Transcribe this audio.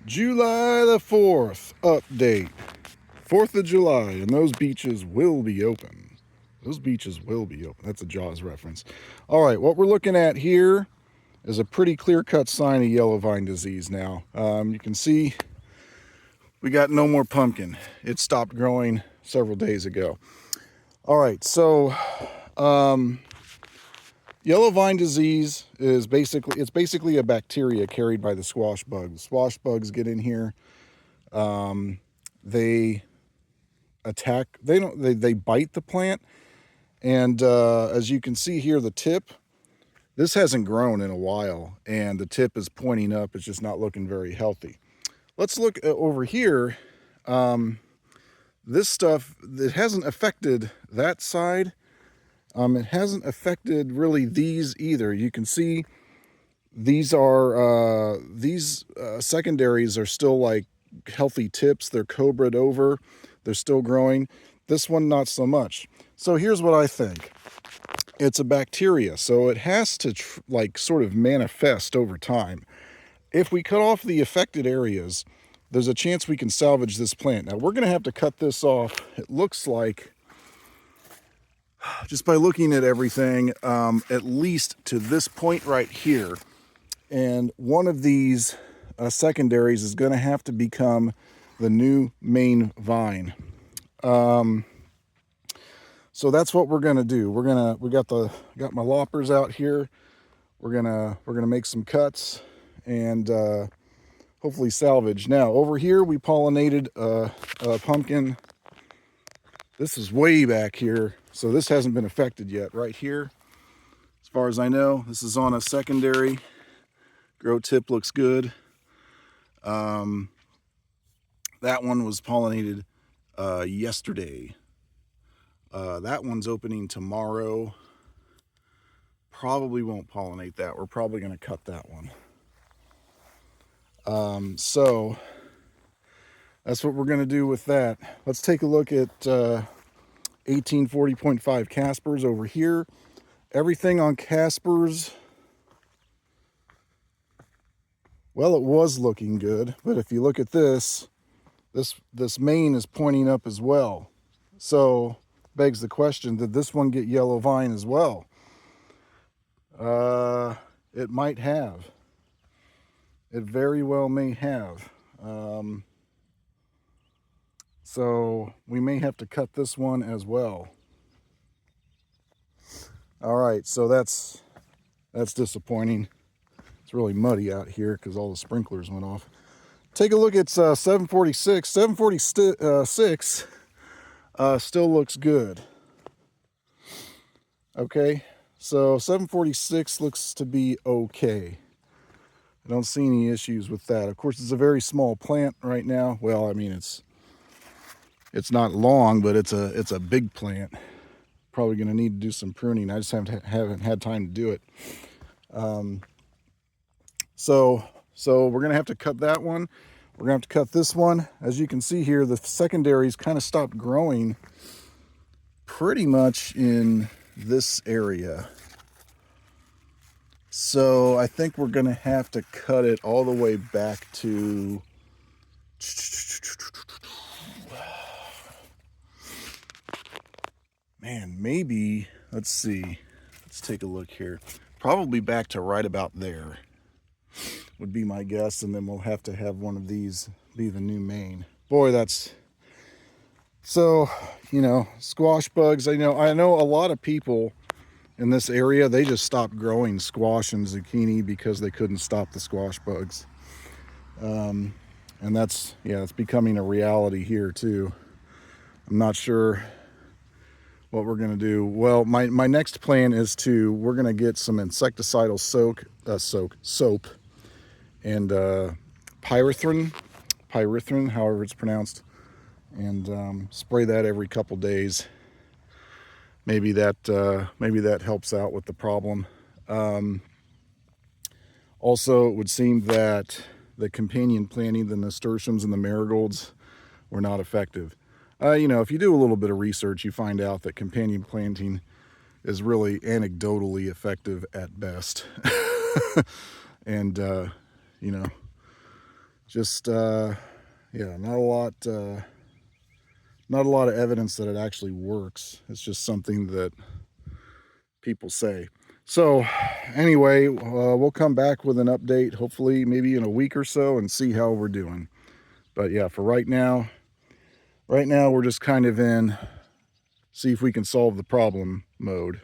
July the 4th update. 4th of July, and those beaches will be open. Those beaches will be open. That's a Jaws reference. All right, what we're looking at here is a pretty clear-cut sign of yellow vine disease now. You can see we got no more pumpkin. It stopped growing several days ago. All right, so yellow vine disease is basically a bacteria carried by the squash bug. The squash bugs get in here. They attack. They bite the plant, and as you can see here, the tip. This hasn't grown in a while, and the tip is pointing up. It's just not looking very healthy. Let's look over here. This stuff, it hasn't affected that side. It hasn't affected really these either. You can see these secondaries are still like healthy tips. They're cobraed over. They're still growing. This one, not so much. So here's what I think. It's a bacteria, so it has to sort of manifest over time. If we cut off the affected areas, there's a chance we can salvage this plant. Now we're going to have to cut this off. It looks like, just by looking at everything, at least to this point right here. And one of these secondaries is going to have to become the new main vine. So that's what we're gonna do. We got my loppers out here. We're gonna make some cuts and hopefully salvage. Now over here we pollinated a pumpkin. This is way back here, so this hasn't been affected yet. Right here, as far as I know, this is on a secondary. Grow tip looks good. That one was pollinated yesterday. That one's opening tomorrow. Probably won't pollinate that. We're probably going to cut that one. So that's what we're going to do with that. Let's take a look at 1840.5 Caspers over here. Everything on Caspers, well, it was looking good, but if you look at this main is pointing up as well. So begs the question, did this one get yellow vine as well? It might have. It very well may have. So we may have to cut this one as well. All right, so that's disappointing. It's really muddy out here because all the sprinklers went off. Take a look at 746. 746 still looks good. Okay, so 746 looks to be okay. I don't see any issues with that. Of course, it's a very small plant right now. Well, I mean, it's not long, but it's a big plant. Probably going to need to do some pruning. I just haven't had time to do it. So we're going to have to cut that one. We're going to have to cut this one. As you can see here, the secondaries kind of stopped growing pretty much in this area. So I think we're going to have to cut it all the way back to maybe, let's see. Let's take a look here. Probably back to right about there would be my guess, and then we'll have to have one of these be the new main. Boy, that's so, squash bugs. I know a lot of people in this area, they just stopped growing squash and zucchini because they couldn't stop the squash bugs. And it's becoming a reality here too. I'm not sure what we're going to do. Well, my next plan is we're going to get some insecticidal soap and pyrethrin, however it's pronounced, and spray that every couple days. Maybe that helps out with the problem. Also, it would seem that the companion planting, the nasturtiums and the marigolds, were not effective. If you do a little bit of research, you find out that companion planting is really anecdotally effective at best. And Just yeah, not a lot of evidence that it actually works. It's just something that people say. So anyway, we'll come back with an update, hopefully maybe in a week or so, and see how we're doing. But yeah, for right now we're just kind of in see if we can solve the problem mode.